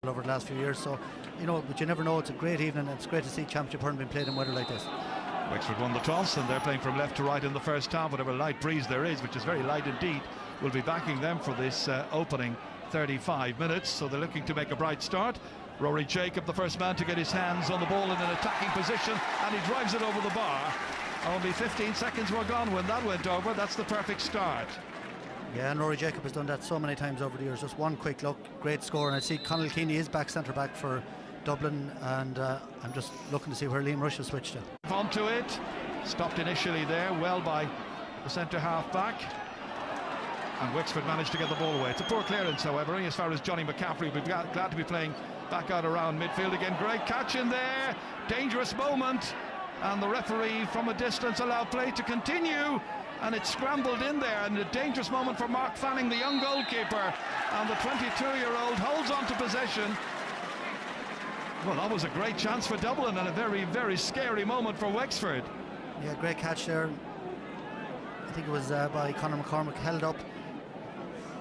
over the last few years, so you know, but you never know. It's a great evening, and it's great to see championship hurling being played in weather like this. Wexford won the toss and they're playing from left to right in the first half. Whatever light breeze there is, which is very light indeed, will be backing them for this opening 35 minutes, so they're looking to make a bright start. Rory Jacob, the first man to get his hands on the ball in an attacking position, and he drives it over the bar. Only 15 seconds were gone when that went over. That's the perfect start. Yeah, and Rory Jacob has done that so many times over the years. Just one quick look, great score. And I see Conall Keeney is back centre back for Dublin, and I'm just looking to see where Liam Rush has switched to. Onto it, stopped initially there, well by the centre half back. And Wexford managed to get the ball away. It's a poor clearance, however, as far as Johnny McCaffrey. We'll be glad to be playing back out around midfield again. Great catch in there, dangerous moment, and the referee from a distance allowed play to continue, and it scrambled in there, and a dangerous moment for Mark Fanning, the young goalkeeper, and the 22-year-old holds on to possession. Well, that was a great chance for Dublin and a very, very scary moment for Wexford. Yeah, great catch there. I think it was by Conor McCormick, held up.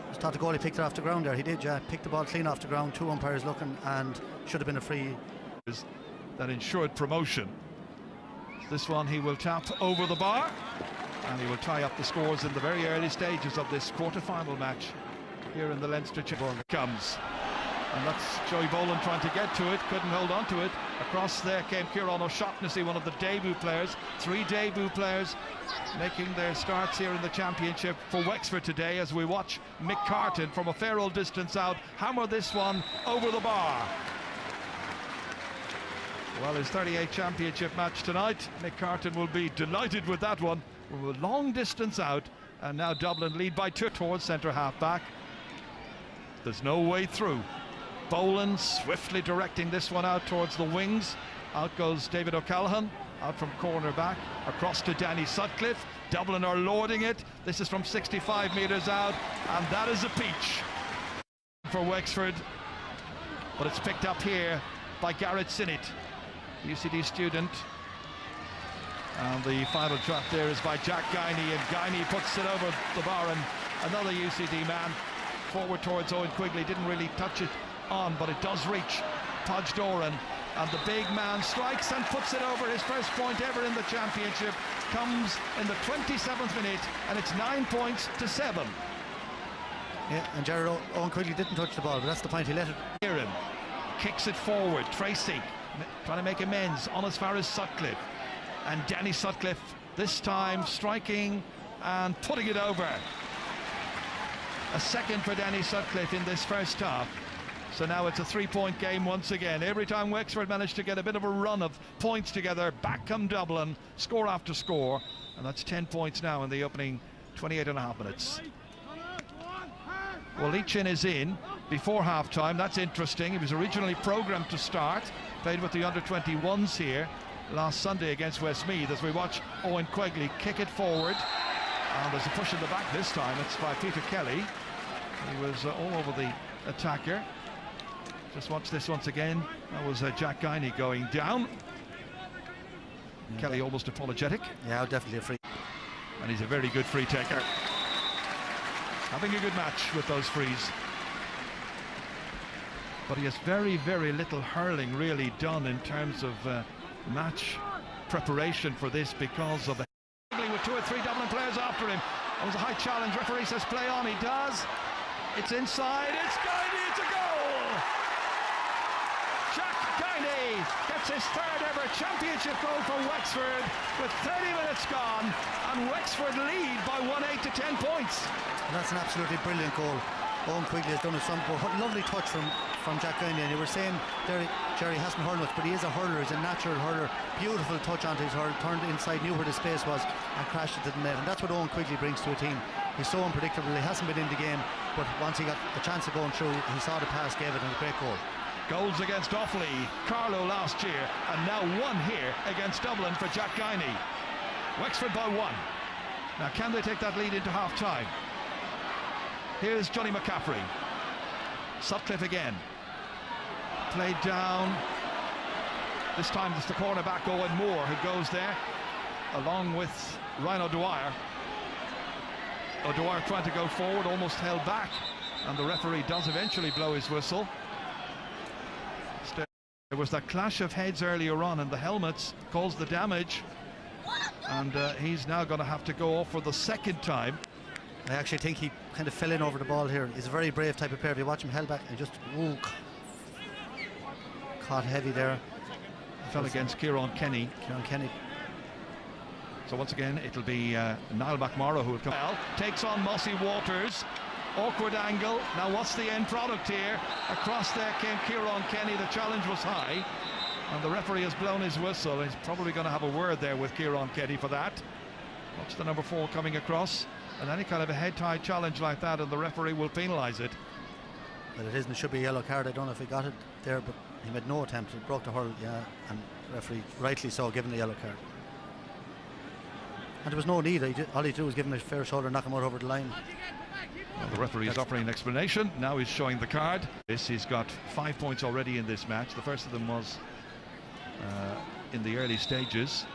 I thought the goalie picked it off the ground there. He did, yeah, picked the ball clean off the ground. Two umpires looking, and should have been a free. That ensured promotion. This one he will tap over the bar, and he will tie up the scores in the very early stages of this quarter-final match here in the Leinster Championship. Comes, and that's Joey Boland trying to get to it, couldn't hold on to it. Across there came Kieran O'Shaughnessy, one of the debut players. 3 debut players making their starts here in the championship for Wexford today, as we watch Mick Carton from a fair old distance out hammer this one over the bar. Well, his 38th championship match tonight. Mick Carton will be delighted with that one. We're a long distance out, and now Dublin lead by 2 towards centre half back. There's no way through. Boland swiftly directing this one out towards the wings. Out goes David O'Callaghan, out from corner back, across to Danny Sutcliffe. Dublin are lording it. This is from 65 metres out, and that is a peach for Wexford. But it's picked up here by Garrett Sinnott, UCD student. And the final drop there is by Jack Guiney, and Guiney puts it over the bar, and another UCD man forward towards Owen Quigley. Didn't really touch it on, but it does reach Podge Doran, and the big man strikes and puts it over. His first point ever in the championship comes in the 27th minute, and it's 9 points to 7. Yeah, and Jared Owen Quigley didn't touch the ball, but that's the point. He let it. Kieran kicks it forward. Tracy trying to make amends on as far as Sutcliffe, and Danny Sutcliffe this time striking and putting it over. A second for Danny Sutcliffe in this first half. So now it's a 3-point game once again. Every time Wexford managed to get a bit of a run of points together, back come Dublin, score after score, and that's 10 points now in the opening 28.5 minutes. Well, Leachin is in before half-time. That's interesting. He was originally programmed to start, played with the under-21s here last Sunday against Westmeath, as we watch Owen Quigley kick it forward. And there's a push in the back this time. It's by Peter Kelly. He was all over the attacker. Just watch this once again. That was Jack Guiney going down. Yeah. Kelly almost apologetic. Yeah, definitely a free. And he's a very good free taker. Having a good match with those frees. But he has very, very little hurling really done in terms of match preparation for this, because of the with 2 or 3 Dublin players after him. It was a high challenge. Referee says play on. He does. It's inside. It's Guiney. It's a goal. Jack Guiney gets his 3rd ever championship goal for Wexford with 30 minutes gone, and Wexford lead by 1-8 to 10 points. And that's an absolutely brilliant goal. Owen Quigley has done it some. What a lovely touch from Jack Guiney. And you were saying Jerry hasn't hurled much, but he is a hurler. He's a natural hurler. Beautiful touch onto his hurl, turned inside, knew where the space was, and crashed it to the net. And that's what Owen Quigley brings to a team. He's so unpredictable. He hasn't been in the game, but once he got a chance of going through, he saw the pass, gave it, and a great goal. Goals against Offaly, Carlow last year, and now 1 here against Dublin for Jack Guiney. Wexford by 1. Now, can they take that lead into half-time? Here's Johnny McCaffrey. Sutcliffe again. Played down. This time it's the cornerback Owen Moore who goes there, along with Ryan O'Dwyer. O'Dwyer trying to go forward, almost held back, and the referee does eventually blow his whistle. There was that clash of heads earlier on, and the helmets caused the damage, and he's now going to have to go off for the second time. I actually think he kind of fell in over the ball here. He's a very brave type of player. If you watch him held back and just caught heavy there. Fell against Kieran Kenny. So once again it'll be Niall McMorrow who will come. Takes on Mossy Waters. Awkward angle. Now what's the end product here? Across there came Kieran Kenny. The challenge was high, and the referee has blown his whistle. He's probably going to have a word there with Kieran Kenny for that. Watch the number 4 coming across, and any kind of a head-tie challenge like that, and the referee will penalise it. Well, it isn't. It should be a yellow card. I don't know if he got it there, but he made no attempt. He broke the hurl, yeah, and the referee rightly so given the yellow card. And there was no need. All he did was give him a fair shoulder, knock him out over the line. Well, the referee is offering an explanation. Now he's showing the card. He's got 5 points already in this match. The first of them was in the early stages.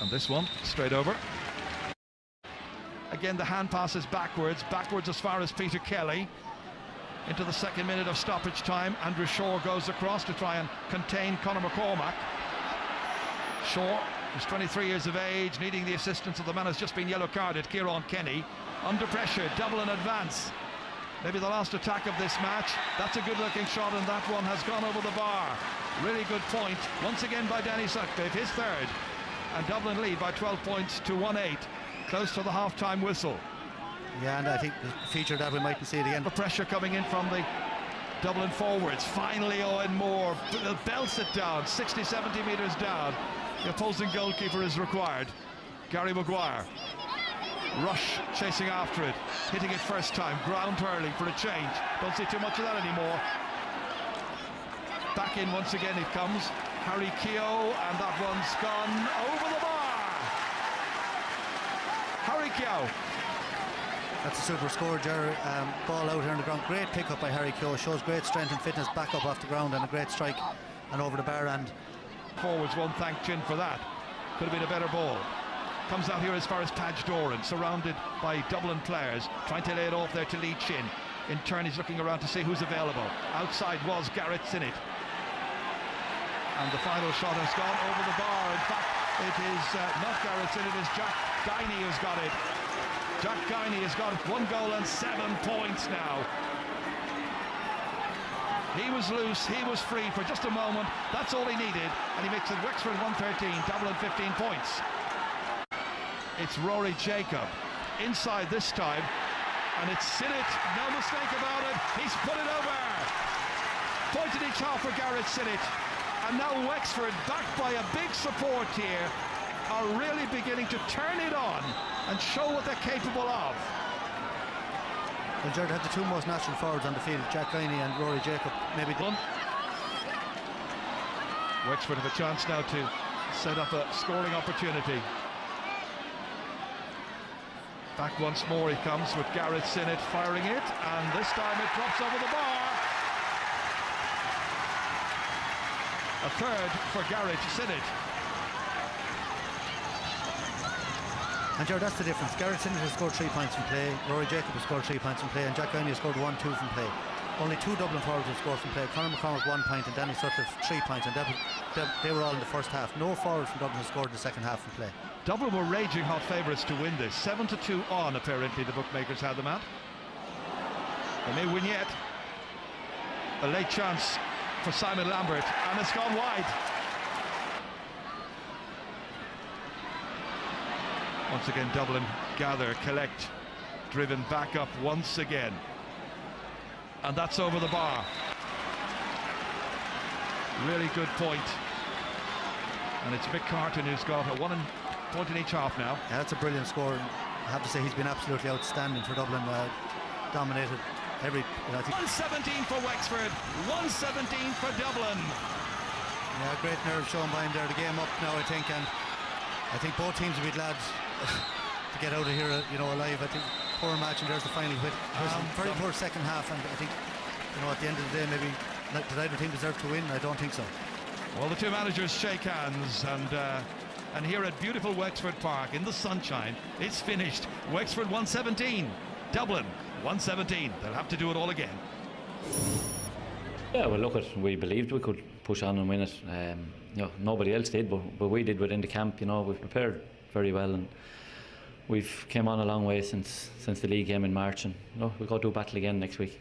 And this one, straight over. Again, the hand passes backwards as far as Peter Kelly. Into the second minute of stoppage time. Andrew Shaw goes across to try and contain Conor McCormack. Shaw is 23 years of age, needing the assistance of the man who's just been yellow carded, Kieran Kenny. Under pressure, Dublin advance. Maybe the last attack of this match. That's a good looking shot, and that one has gone over the bar. Really good point, once again by Danny Sutcliffe, his third. And Dublin lead by 12 points to 1-8, close to the half-time whistle. Yeah, and I think the feature that we mightn't see it again. The pressure coming in from the Dublin forwards. Finally Owen Moore belts it down, 60-70 metres down. The opposing goalkeeper is required. Gary Maguire. Rush chasing after it, hitting it first time, ground hurling for a change. Don't see too much of that anymore. Back in once again it comes. Harry Keogh, and that one's gone over the bar. Harry Keogh. That's a super score, Jerry. Ball out here on the ground. Great pick up by Harry Keogh. Shows great strength and fitness back up off the ground, and a great strike and over the bar. And forwards won't thank Chin for that. Could have been a better ball. Comes out here as far as Padge Doran, surrounded by Dublin players, trying to lay it off there to Lee Chin. In turn he's looking around to see who's available. Outside was Garrett Sinnott. And the final shot has gone over the bar. In fact, it is not Garrett Sinnott, it is Jack Guiney who's got it. Jack Guiney has got 1 goal and 7 points now. He was loose, he was free for just a moment. That's all he needed, and he makes it Wexford 113, Dublin 15 points. It's Rory Jacob inside this time, and it's Sinnott, no mistake about it. He's put it over. Point in each half for Garrett Sinnott, and now Wexford, backed by a big support here, are really beginning to turn it on and show what they're capable of. Well, Jared had the 2 most natural forwards on the field, Jack Guiney and Rory Jacob. Maybe done. Wexford have a chance now to set up a scoring opportunity. Back once more he comes with Garrett Sinnott firing it, and this time it drops over the bar. A third for Garrett Sinnott. And Jared, that's the difference. Garrett Sinnott has scored 3 points from play, Rory Jacob has scored 3 points from play, and Jack Guiney has scored 1-2 from play. Only 2 Dublin forwards have scored from play. Conor McCormack 1 point and Danny Sutcliffe 3 points, and they were all in the first half. No forward from Dublin has scored in the second half from play. Dublin were raging hot favourites to win this. 7-2 on, apparently, the bookmakers had them at. They may win yet. A late chance for Simon Lambert, and it's gone wide. Once again, Dublin gather, collect, driven back up once again. And that's over the bar. Really good point. And it's Mick Carton who's got a 1 point in each half now. Yeah, that's a brilliant score. I have to say he's been absolutely outstanding for Dublin. Dominated every... 117 for Wexford, 117 for Dublin. Yeah, great nerve shown by him there. The game up now, I think, and I think both teams will be glad to get out of here, alive. I think poor match, and there's the final hit. Very poor second half, and I think, at the end of the day, maybe did either team deserve to win? I don't think so. Well, the two managers shake hands, and here at beautiful Wexford Park in the sunshine, it's finished. Wexford 117, Dublin 117. They'll have to do it all again. Yeah, well, look, we believed we could push on and win it. Nobody else did, but we did within the camp. We've prepared very well, and we've came on a long way since the league game in March, and we'll go do battle again next week.